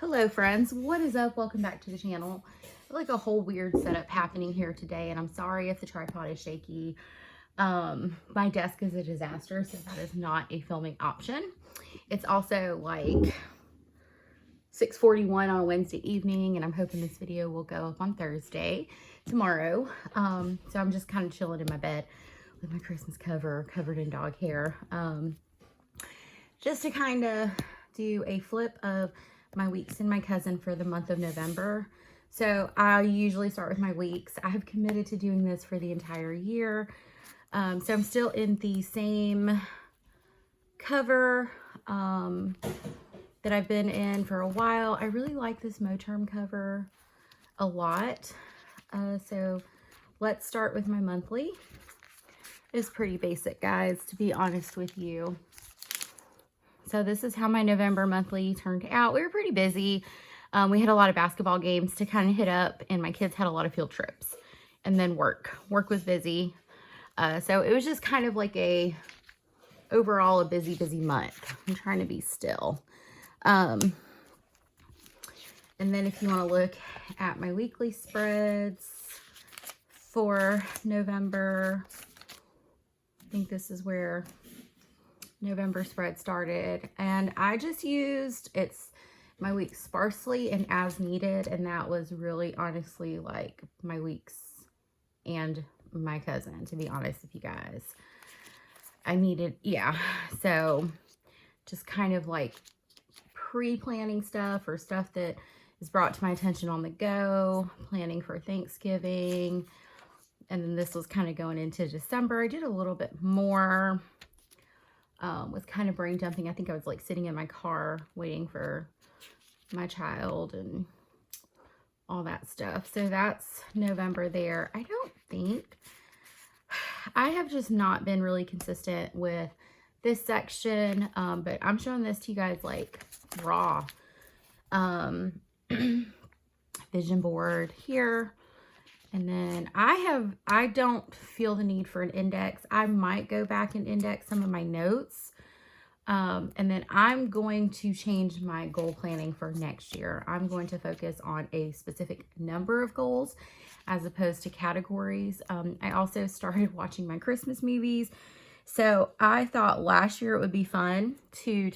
Hello friends, what is up? Welcome back to the channel. Like a whole weird setup happening here today, and I'm sorry if the tripod is shaky. My desk is a disaster, so that is not a filming option. It's also like 6:41 on a Wednesday evening, and I'm hoping this video will go up on Thursday, tomorrow. So I'm just kind of chilling in my bed with my Christmas cover covered in dog hair. Just to kind of do a flip of my weeks and my cousin for the month of November. So I usually start with my weeks. I have committed to doing this for the entire year. So I'm still in the same cover that I've been in for a while. I really like this Moterm cover a lot. So let's start with my monthly. It's pretty basic, guys, to be honest with you. So this is how my November monthly turned out. We were pretty busy. We had a lot of basketball games to kind of hit up, and my kids had a lot of field trips. And then work. Work was busy. So it was just kind of like overall a busy month. I'm trying to be still. And then if you want to look at my weekly spreads for November, I think this is where November spread started, and I just used my weeks sparsely and as needed, and that was really honestly like my weeks and my cousin, to be honest with you guys. I needed, yeah, so just kind of like pre-planning stuff or stuff that is brought to my attention on the go, planning for Thanksgiving, and then this was kind of going into December. I did a little bit more. Was kind of brain dumping. I think I was like sitting in my car waiting for my child and all that stuff. So that's November there. I have just not been really consistent with this section, but I'm showing this to you guys like raw. Vision board here. And then I don't feel the need for an index. I might go back and index some of my notes. And then I'm going to change my goal planning for next year. I'm going to focus on a specific number of goals as opposed to categories. I also started watching my Christmas movies. So I thought last year it would be fun to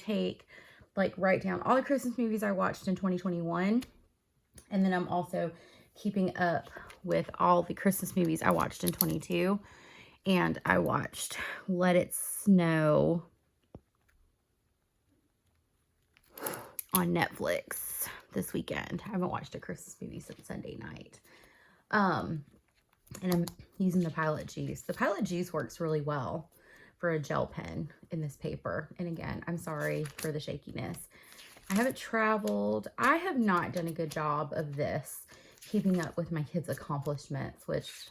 write down all the Christmas movies I watched in 2021. And then I'm also keeping up with all the Christmas movies I watched in 22. And I watched Let It Snow on Netflix this weekend. I haven't watched a Christmas movie since Sunday night. And I'm using the Pilot Juice. The Pilot Juice works really well for a gel pen in this paper. And again, I'm sorry for the shakiness. I haven't traveled. I have not done a good job of this, keeping up with my kids' accomplishments, which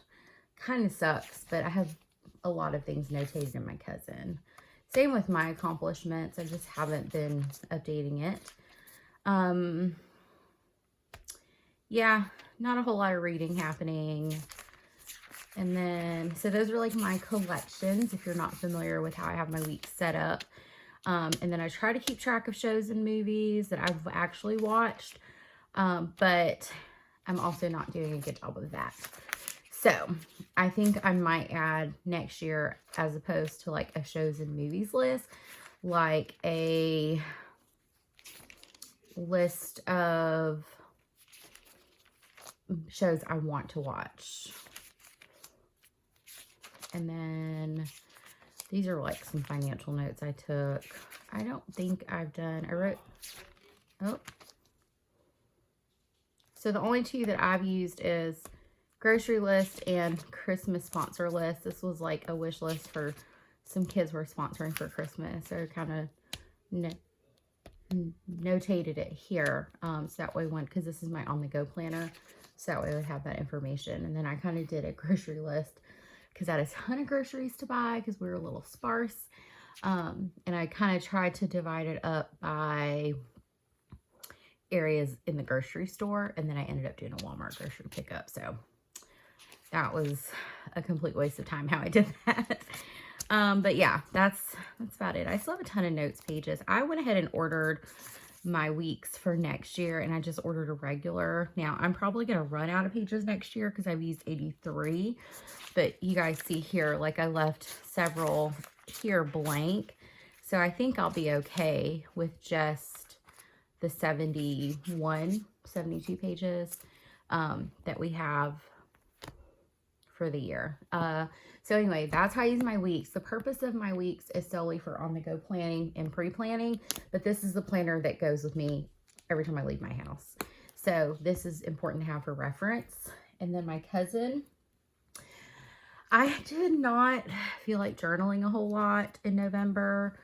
kind of sucks, but I have a lot of things notated in my cousin. Same with my accomplishments. I just haven't been updating it. Yeah, not a whole lot of reading happening. And then, so those are like my collections, if you're not familiar with how I have my week set up. And then I try to keep track of shows and movies that I've actually watched, but I'm also not doing a good job of that. So I think I might add next year, as opposed to like a shows and movies list, like a list of shows I want to watch. And then these are like some financial notes I took. I don't think I wrote, so the only two that I've used is grocery list and Christmas sponsor list. This was like a wish list for some kids we're sponsoring for Christmas. So kind of notated it here. So that way because this is my on-the-go planner. So that way I would have that information. And then I kind of did a grocery list because I had a ton of groceries to buy because we were a little sparse. And I kind of tried to divide it up by areas in the grocery store, and then I ended up doing a Walmart grocery pickup. So that was a complete waste of time how I did that. But yeah, that's about it. I still have a ton of notes pages. I went ahead and ordered my weeks for next year, and I just ordered a regular. Now, I'm probably going to run out of pages next year because I've used 83, but you guys see here, like I left several here blank, so I think I'll be okay with just the 72 pages that we have for the year. So anyway, that's how I use my weeks. The purpose of my weeks is solely for on-the-go planning and pre-planning, but this is the planner that goes with me every time I leave my house. So this is important to have for reference. And then my cousin, I did not feel like journaling a whole lot in November.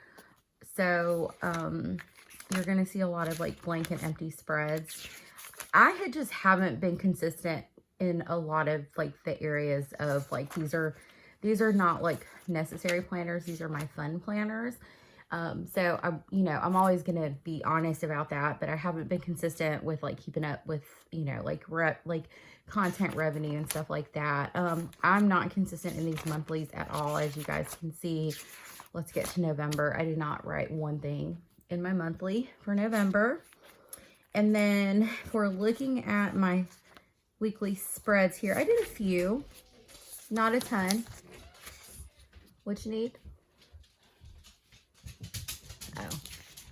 So you're going to see a lot of like blank and empty spreads. I just haven't been consistent in a lot of like the areas of like, these are not like necessary planners. These are my fun planners. So I'm always going to be honest about that, but I haven't been consistent with like keeping up with, like content revenue and stuff like that. I'm not consistent in these monthlies at all. As you guys can see, let's get to November. I did not write one thing in my monthly for November. And then for looking at my weekly spreads here, I did a few, not a ton. What you need? Oh,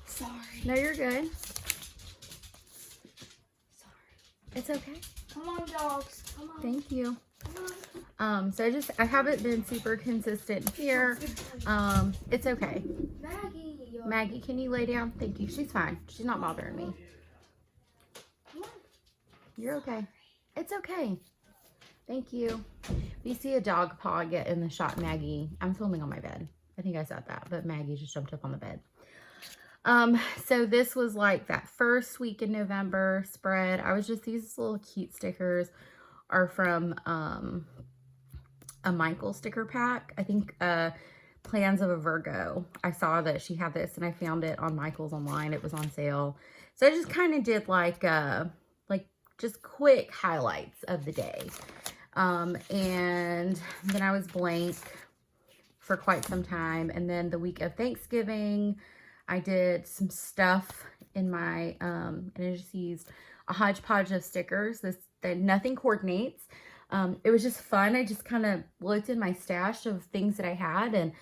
sorry. No, you're good. Sorry. It's okay. Come on, dogs. Come on. Thank you. Come on. So I haven't been super consistent here. It's okay. Maggie, can you lay down? Thank you. She's fine. She's not bothering me. Come on. You're okay. It's okay. Thank you. If you see a dog paw get in the shot, Maggie, I'm filming on my bed. I think I said that, but Maggie just jumped up on the bed. So this was like that first week in November spread. These little cute stickers are from a Michael sticker pack. I think Plans of a Virgo. I saw that she had this and I found it on Michael's online. It was on sale. So I just kind of did like just quick highlights of the day. And then I was blank for quite some time. And then the week of Thanksgiving, I did some stuff in my, and I just used a hodgepodge of stickers. Nothing coordinates. It was just fun. I just kind of looked in my stash of things that I had and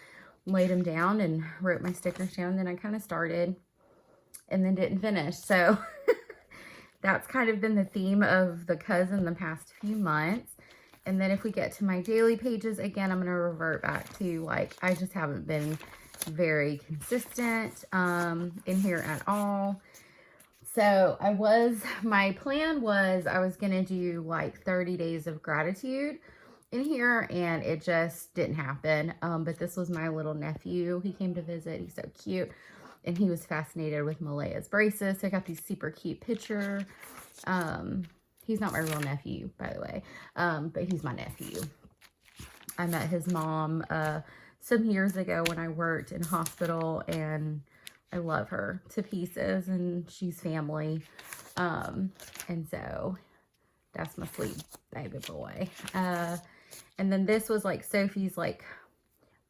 laid them down and wrote my stickers down. Then I kind of started and then didn't finish. So that's kind of been the theme of the cousin the past few months. And then if we get to my daily pages, again, I'm going to revert back to like, I just haven't been very consistent in here at all. So my plan was I was going to do like 30 days of gratitude in here, and it just didn't happen. But this was my little nephew. He came to visit. He's so cute. And he was fascinated with Malaya's braces. So I got these super cute picture. He's not my real nephew, by the way. But he's my nephew. I met his mom some years ago when I worked in hospital, and I love her to pieces, and she's family. And so that's my sweet baby boy. And then this was like Sophie's like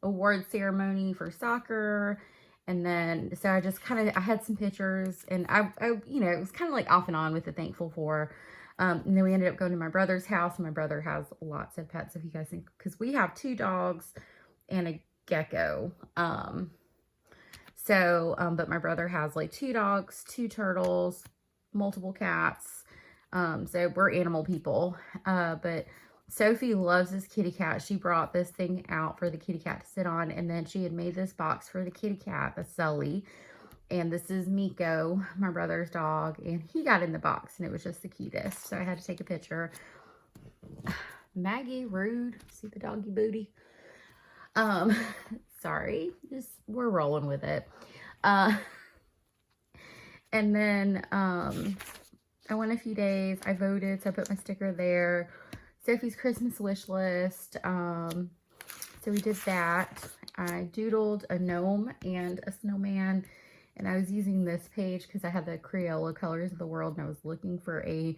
award ceremony for soccer. And then, so I just I had some pictures, and I it was kind of like off and on with the thankful for. And then we ended up going to my brother's house, and my brother has lots of pets, if you guys think, because we have 2 dogs and a gecko. But my brother has like 2 dogs, 2 turtles, multiple cats. So we're animal people. But Sophie loves this kitty cat. She brought this thing out for the kitty cat to sit on, and then she had made this box for the kitty cat, that's Sully. And this is Miko, my brother's dog, and he got in the box, and it was just the cutest. So I had to take a picture. Maggie, rude. See the doggy booty? Sorry. We're rolling with it. And then I went a few days. I voted, so I put my sticker there. Sophie's Christmas wish list. So we did that. I doodled a gnome and a snowman. And I was using this page because I had the Crayola colors of the world, and I was looking for a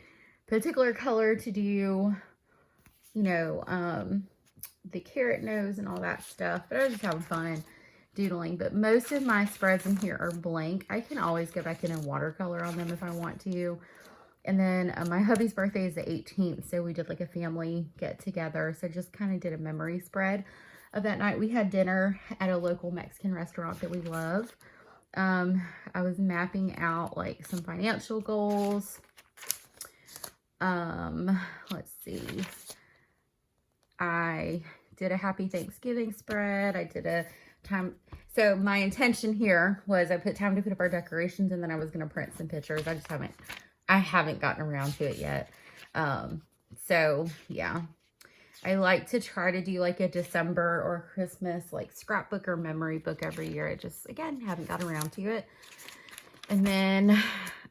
particular color to do, the carrot nose and all that stuff. But I was just having fun doodling, but most of my spreads in here are blank. I can always go back in and watercolor on them if I want to. And then my hubby's birthday is the 18th, so we did like a family get together. So just kind of did a memory spread of that night. We had dinner at a local Mexican restaurant that we love. I was mapping out like some financial goals. Let's see. I did a happy Thanksgiving spread. I did a time. So my intention here was I put time to put up our decorations, and then I was going to print some pictures. I haven't gotten around to it yet. So yeah, I like to try to do like a December or Christmas like scrapbook or memory book every year. I just, again, haven't gotten around to it. And then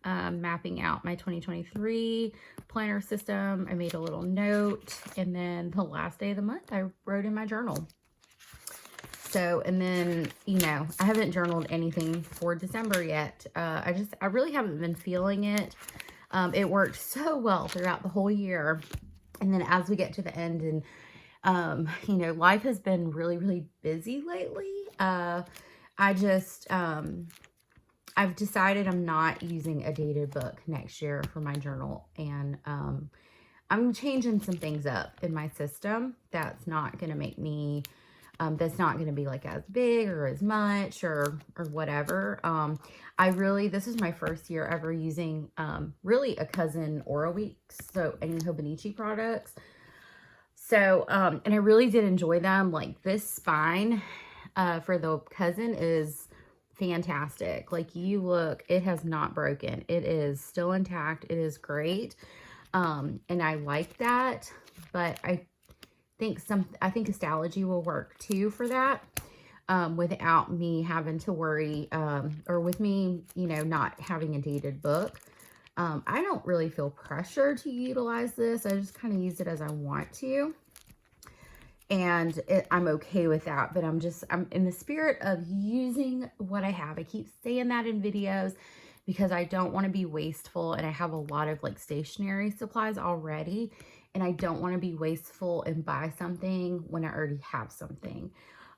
mapping out my 2023 planner system. I made a little note, and then the last day of the month I wrote in my journal. So, and then, you know, I haven't journaled anything for December yet. I really haven't been feeling it. It worked so well throughout the whole year. And then as we get to the end, and, you know, life has been really, really busy lately. I've decided I'm not using a dated book next year for my journal. And, I'm changing some things up in my system. That's not going to make me, that's not going to be like as big or as much or whatever. This is my first year ever using, really a Cousin Aura Weeks. So any Hobonichi products. So, and I really did enjoy them. Like this spine, for the Cousin is fantastic. Like you look, it has not broken. It is still intact. It is great. And I like that, but I think Astrology will work too for that, without me having to worry, or with me, you know, not having a dated book. I don't really feel pressure to utilize this. I just kind of use it as I want to. And I'm okay with that, but I'm in the spirit of using what I have. I keep saying that in videos because I don't want to be wasteful, and I have a lot of like stationery supplies already, and I don't want to be wasteful and buy something when I already have something.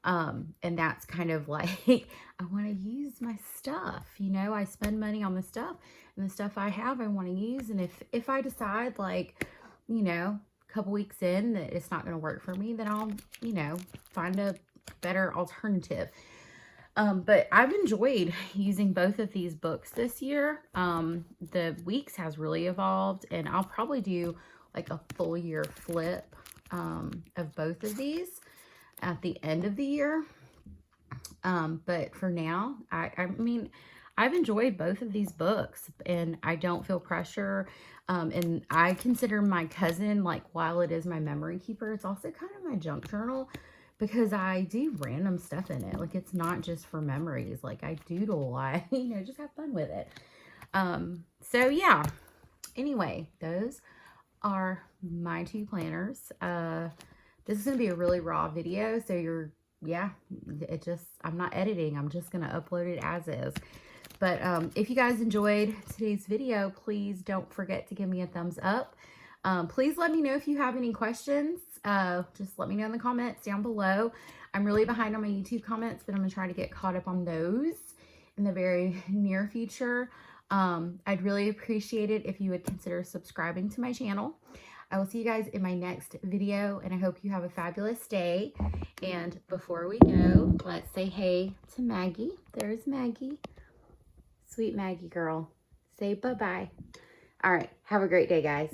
And that's kind of like, I want to use my stuff, you know, I spend money on the stuff, and the stuff I have, I want to use. And if I decide like, you know, couple weeks in that it's not going to work for me, then I'll, you know, find a better alternative. But I've enjoyed using both of these books this year. The Weeks has really evolved, and I'll probably do like a full year flip of both of these at the end of the year. But for now, I mean, I've enjoyed both of these books, and I don't feel pressure. And I consider my Cousin, like, while it is my memory keeper, it's also kind of my junk journal, because I do random stuff in it. Like, it's not just for memories. Like, I doodle, you know, just have fun with it. So yeah, anyway, those are my two planners. This is going to be a really raw video. So I'm not editing. I'm just going to upload it as is. But if you guys enjoyed today's video, please don't forget to give me a thumbs up. Please let me know if you have any questions. Just let me know in the comments down below. I'm really behind on my YouTube comments, but I'm going to try to get caught up on those in the very near future. I'd really appreciate it if you would consider subscribing to my channel. I will see you guys in my next video, and I hope you have a fabulous day. And before we go, let's say hey to Maggie. There's Maggie. Sweet Maggie girl. Say bye-bye. All right. Have a great day, guys.